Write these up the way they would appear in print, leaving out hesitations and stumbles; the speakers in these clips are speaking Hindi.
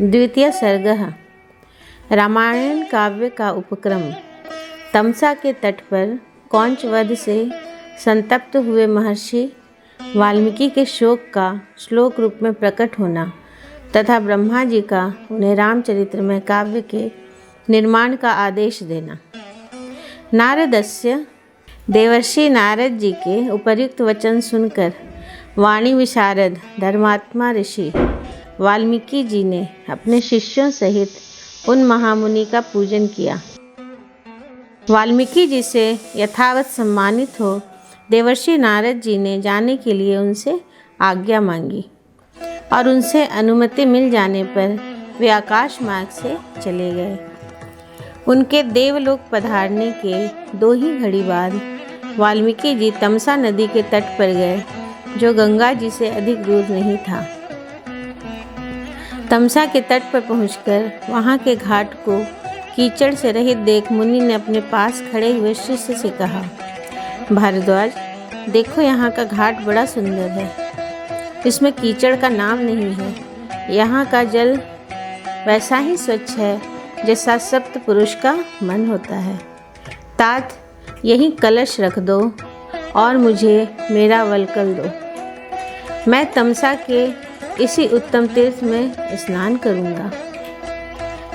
द्वितीय सर्गः। रामायण काव्य का उपक्रम। तमसा के तट पर कौंच वध से संतप्त हुए महर्षि वाल्मीकि के शोक का श्लोक रूप में प्रकट होना तथा ब्रह्मा जी का उन्हें रामचरित्र में काव्य के निर्माण का आदेश देना। नारदस्य देवर्षि नारद जी के उपर्युक्त वचन सुनकर वाणी विशारद धर्मात्मा ऋषि वाल्मीकि जी ने अपने शिष्यों सहित उन महामुनि का पूजन किया। वाल्मीकि जी से यथावत सम्मानित हो देवर्षि नारद जी ने जाने के लिए उनसे आज्ञा मांगी और उनसे अनुमति मिल जाने पर वे आकाश मार्ग से चले गए। उनके देवलोक पधारने के 2 ही घड़ी बाद वाल्मीकि जी तमसा नदी के तट पर गए, जो गंगा जी से अधिक दूर नहीं था। तमसा के तट पर पहुंचकर वहां के घाट को कीचड़ से रहित देख मुनि ने अपने पास खड़े हुए शिष्य से कहा, भारद्वाज, देखो यहाँ का घाट बड़ा सुंदर है। इसमें कीचड़ का नाम नहीं है। यहाँ का जल वैसा ही स्वच्छ है जैसा सप्त पुरुष का मन होता है। तात यहीं कलश रख दो और मुझे मेरा वल्कल दो। मैं तमसा के इसी उत्तम तीर्थ में स्नान करूँगा।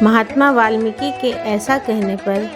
महात्मा वाल्मीकि के ऐसा कहने पर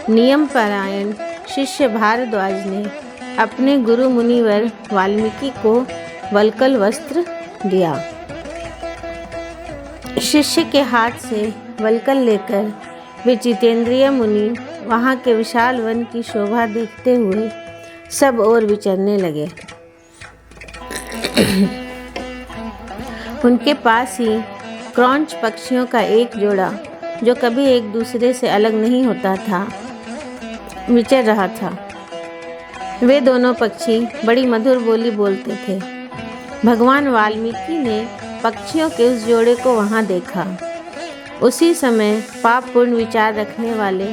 नियम परायण शिष्य भारद्वाज ने अपने गुरु मुनिवर वाल्मीकि को वल्कल वस्त्र दिया। शिष्य के हाथ से वल्कल लेकर वे जितेंद्रिय मुनि वहाँ के विशाल वन की शोभा देखते हुए सब ओर विचरने लगे। उनके पास ही क्रौंच पक्षियों का एक जोड़ा, जो कभी एक दूसरे से अलग नहीं होता था, विचर रहा था। वे दोनों पक्षी बड़ी मधुर बोली बोलते थे। भगवान वाल्मीकि ने पक्षियों के उस जोड़े को वहाँ देखा। उसी समय पापपूर्ण विचार रखने वाले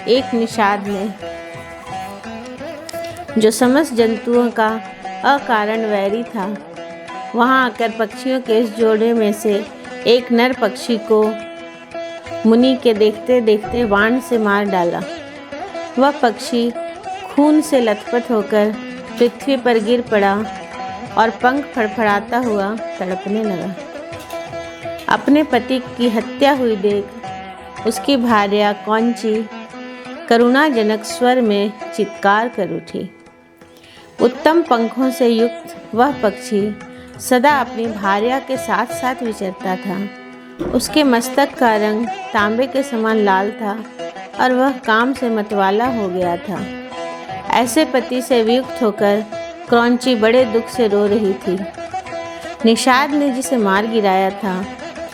एक निषाद ने, जो समस्त जंतुओं का अकारण वैरी था, वहाँ आकर पक्षियों के इस जोड़े में से एक नर पक्षी को मुनि के देखते देखते बाण से मार डाला। वह पक्षी खून से लथपथ होकर पृथ्वी पर गिर पड़ा और पंख फड़फड़ाता हुआ तड़पने लगा। अपने पति की हत्या हुई देख उसकी भार्या कौंची करुणाजनक स्वर में चित्कार कर उठी। उत्तम पंखों से युक्त वह पक्षी सदा अपनी भार्या के साथ साथ विचरता था। उसके मस्तक का रंग तांबे के समान लाल था और वह काम से मतवाला हो गया था। ऐसे पति से वियुक्त होकर क्रौंची बड़े दुख से रो रही थी। निषाद ने जिसे मार गिराया था,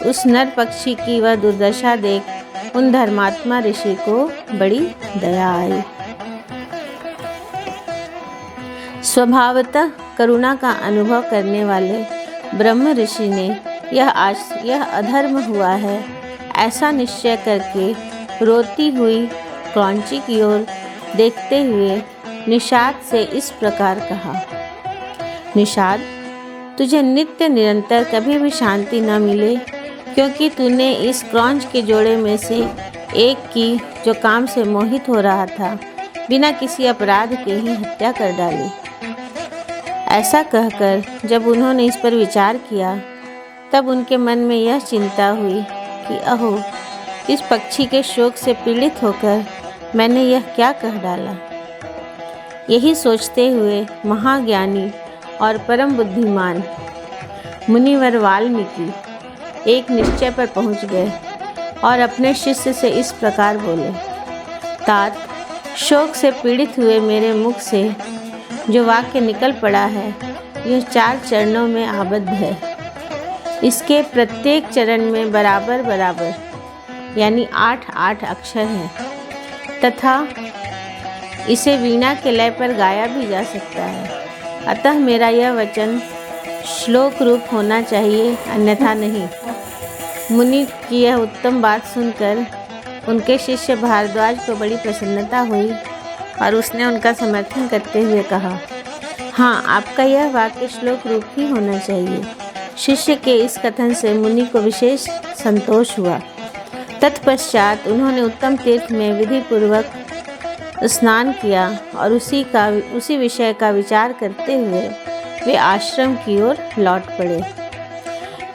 उस नर पक्षी की वह दुर्दशा देख उन धर्मात्मा ऋषि को बड़ी दया आई। स्वभावतः करुणा का अनुभव करने वाले ब्रह्म ऋषि ने यह अधर्म हुआ है ऐसा निश्चय करके रोती हुई क्रौंची की ओर देखते हुए निषाद से इस प्रकार कहा, निषाद, तुझे नित्य निरंतर कभी भी शांति न मिले, क्योंकि तूने इस क्रौंच के जोड़े में से एक की, जो काम से मोहित हो रहा था, बिना किसी अपराध के ही हत्या कर डाली। ऐसा कहकर जब उन्होंने इस पर विचार किया, तब उनके मन में यह चिंता हुई कि अहो, इस पक्षी के शोक से पीड़ित होकर मैंने यह क्या कह डाला। यही सोचते हुए महाज्ञानी और परम बुद्धिमान मुनिवर वाल्मीकि एक निश्चय पर पहुंच गए और अपने शिष्य से इस प्रकार बोले, तात, शोक से पीड़ित हुए मेरे मुख से जो वाक्य निकल पड़ा है, यह 4 चरणों में आबद्ध है। इसके प्रत्येक चरण में बराबर बराबर यानी 8-8 अक्षर हैं तथा इसे वीणा के लय पर गाया भी जा सकता है। अतः मेरा यह वचन श्लोक रूप होना चाहिए, अन्यथा नहीं। मुनि की यह उत्तम बात सुनकर उनके शिष्य भारद्वाज को बड़ी प्रसन्नता हुई और उसने उनका समर्थन करते हुए कहा, हाँ, आपका यह वाक्य श्लोक रूप ही होना चाहिए। शिष्य के इस कथन से मुनि को विशेष संतोष हुआ। तत्पश्चात उन्होंने उत्तम तीर्थ में विधि पूर्वक स्नान किया और उसी विषय का विचार करते हुए वे आश्रम की ओर लौट पड़े।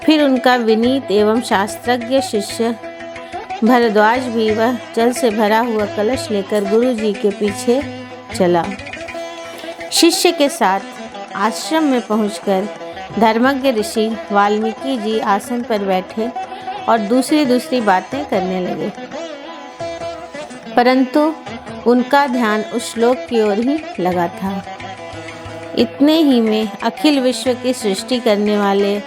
फिर उनका विनीत एवं शास्त्रज्ञ शिष्य भरद्वाज भी वह जल से भरा हुआ कलश लेकर गुरु जी के पीछे चला। शिष्य के साथ आश्रम में पहुंचकर धर्मज्ञ ऋषि वाल्मीकि जी आसन पर बैठे और दूसरी बातें करने लगे, परंतु उनका ध्यान उस श्लोक की ओर ही लगा था। इतने ही में अखिल विश्व की सृष्टि करने वाले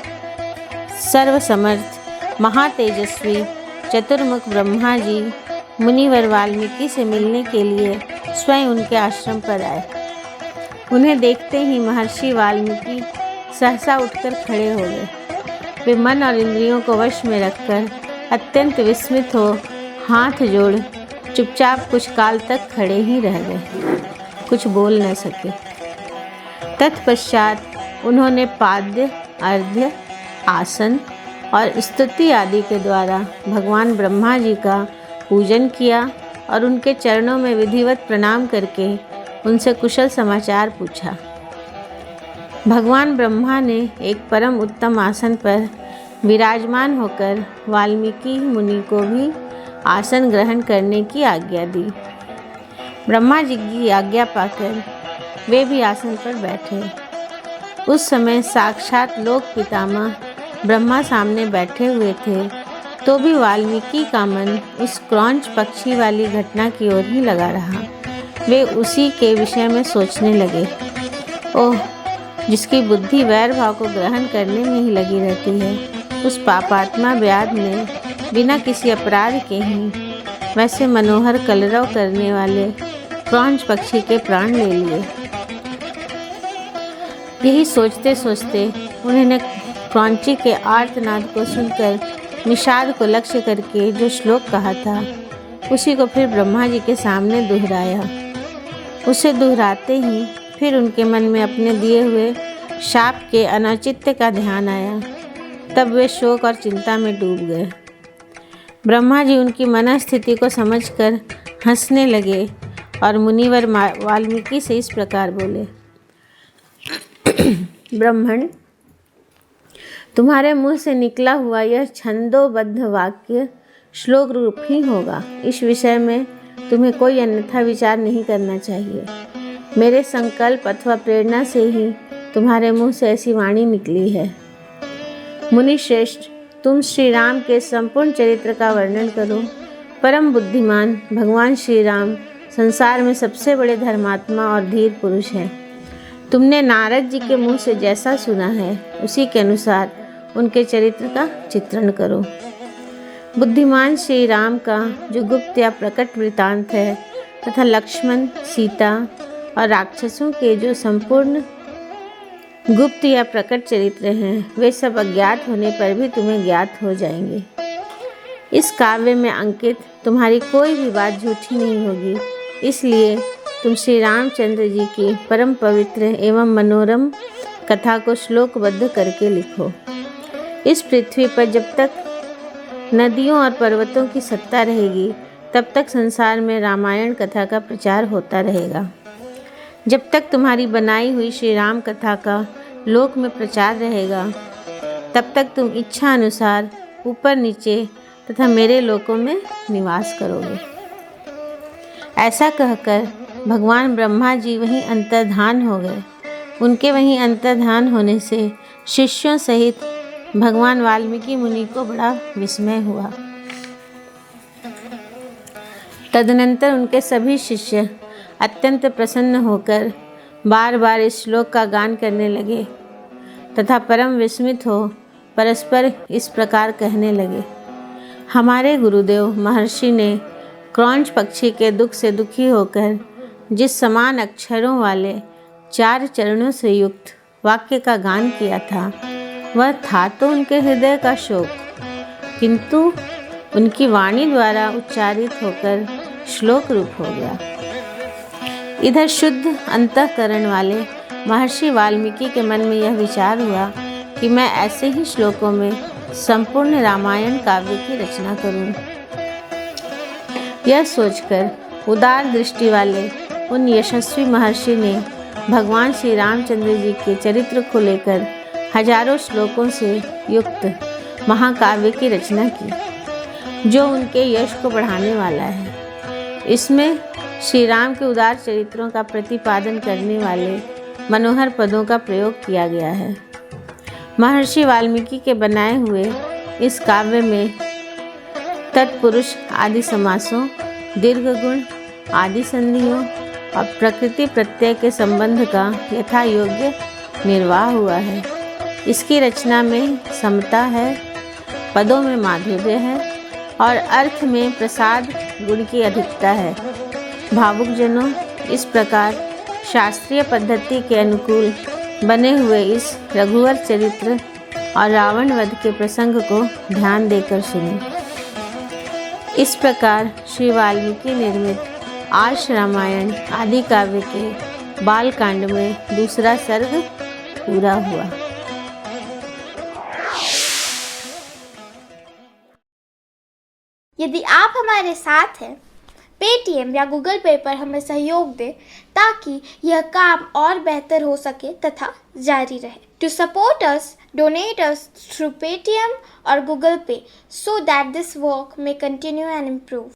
सर्वसमर्थ महातेजस्वी चतुर्मुख ब्रह्मा जी मुनिवर वाल्मीकि से मिलने के लिए स्वयं उनके आश्रम पर आए। उन्हें देखते ही महर्षि वाल्मीकि सहसा उठकर खड़े हो गए। वे मन और इंद्रियों को वश में रखकर अत्यंत विस्मित हो हाथ जोड़ चुपचाप कुछ काल तक खड़े ही रह गए, कुछ बोल न सके। तत्पश्चात उन्होंने पाद्य, अर्घ्य, आसन और स्तुति आदि के द्वारा भगवान ब्रह्मा जी का पूजन किया और उनके चरणों में विधिवत प्रणाम करके उनसे कुशल समाचार पूछा। भगवान ब्रह्मा ने एक परम उत्तम आसन पर विराजमान होकर वाल्मीकि मुनि को भी आसन ग्रहण करने की आज्ञा दी। ब्रह्मा जी की आज्ञा पाकर वे भी आसन पर बैठे। उस समय साक्षात लोक पितामह ब्रह्मा सामने बैठे हुए थे, तो भी वाल्मीकि का मन उस क्रौंच पक्षी वाली घटना की ओर ही लगा रहा। वे उसी के विषय में सोचने लगे। ओह, जिसकी बुद्धि वैर भाव को ग्रहण करने में ही लगी रहती है, उस पापात्मा व्याध ने बिना किसी अपराध के ही वैसे मनोहर कलरव करने वाले क्रौंच पक्षी के प्राण ले लिए। यही सोचते सोचते उन्होंने क्रौंची के आर्तनाद को सुनकर निषाद को लक्ष्य करके जो श्लोक कहा था, उसी को फिर ब्रह्मा जी के सामने दोहराया। उसे दोहराते ही फिर उनके मन में अपने दिए हुए शाप के अनौचित्य का ध्यान आया। तब वे शोक और चिंता में डूब गए। ब्रह्मा जी उनकी मनस्थिति को समझकर हंसने लगे और मुनिवर वाल्मीकि से इस प्रकार बोले, ब्राह्मण, तुम्हारे मुंह से निकला हुआ यह छंदोबद्ध वाक्य श्लोक रूप ही होगा। इस विषय में तुम्हें कोई अन्यथा विचार नहीं करना चाहिए। मेरे संकल्प अथवा प्रेरणा से ही तुम्हारे मुंह से ऐसी वाणी निकली है। मुनि श्रेष्ठ, तुम श्री राम के संपूर्ण चरित्र का वर्णन करो। परम बुद्धिमान भगवान श्री राम संसार में सबसे बड़े धर्मात्मा और धीर पुरुष हैं। तुमने नारद जी के मुंह से जैसा सुना है, उसी के अनुसार उनके चरित्र का चित्रण करो। बुद्धिमान श्री राम का जो गुप्त या प्रकट वृतांत है तथा लक्ष्मण, सीता और राक्षसों के जो संपूर्ण गुप्त या प्रकट चरित्र हैं, वे सब अज्ञात होने पर भी तुम्हें ज्ञात हो जाएंगे। इस काव्य में अंकित तुम्हारी कोई भी बात झूठी नहीं होगी, इसलिए तुम श्री रामचंद्र जी की परम पवित्र एवं मनोरम कथा को श्लोकबद्ध करके लिखो। इस पृथ्वी पर जब तक नदियों और पर्वतों की सत्ता रहेगी, तब तक संसार में रामायण कथा का प्रचार होता रहेगा। जब तक तुम्हारी बनाई हुई श्री राम कथा का लोक में प्रचार रहेगा, तब तक तुम इच्छा अनुसार ऊपर नीचे तथा मेरे लोकों में निवास करोगे। ऐसा कहकर भगवान ब्रह्मा जी वहीं अंतर्धान हो गए। उनके वहीं अंतर्धान होने से शिष्यों सहित भगवान वाल्मीकि मुनि को बड़ा विस्मय हुआ। तदनंतर उनके सभी शिष्य अत्यंत प्रसन्न होकर बार बार इस श्लोक का गान करने लगे तथा परम विस्मित हो परस्पर इस प्रकार कहने लगे, हमारे गुरुदेव महर्षि ने क्रौंच पक्षी के दुख से दुखी होकर जिस समान अक्षरों वाले 4 चरणों से युक्त वाक्य का गान किया था, वह था तो उनके हृदय का शोक, किंतु उनकी वाणी द्वारा उच्चारित होकर श्लोक रूप हो गया। इधर शुद्ध अंतःकरण वाले महर्षि वाल्मीकि के मन में यह विचार हुआ कि मैं ऐसे ही श्लोकों में संपूर्ण रामायण काव्य की रचना करूं। यह सोचकर उदार दृष्टि वाले उन यशस्वी महर्षि ने भगवान श्री रामचंद्र जी के चरित्र को लेकर हजारों श्लोकों से युक्त महाकाव्य की रचना की, जो उनके यश को बढ़ाने वाला है। इसमें श्री राम के उदार चरित्रों का प्रतिपादन करने वाले मनोहर पदों का प्रयोग किया गया है। महर्षि वाल्मीकि के बनाए हुए इस काव्य में तत्पुरुष आदि समासों, दीर्घ गुण आदि संधियों और प्रकृति प्रत्यय के संबंध का यथा योग्य निर्वाह हुआ है। इसकी रचना में समता है, पदों में माधुर्य है और अर्थ में प्रसाद गुण की अधिकता है। भावुक जनों, इस प्रकार शास्त्रीय पद्धति के अनुकूल बने हुए इस रघुवर चरित्र और रावण वध के प्रसंग को ध्यान देकर सुनें। इस प्रकार श्री वाल्मीकि निर्मित आर्ष रामायण आदि काव्य के बाल कांड में दूसरा सर्ग पूरा हुआ। यदि आप हमारे साथ हैं, पेटीएम या गूगल पे पर हमें सहयोग दें ताकि यह काम और बेहतर हो सके तथा जारी रहे। To support us, donate us through Paytm और Google Pay so that this work may continue and improve.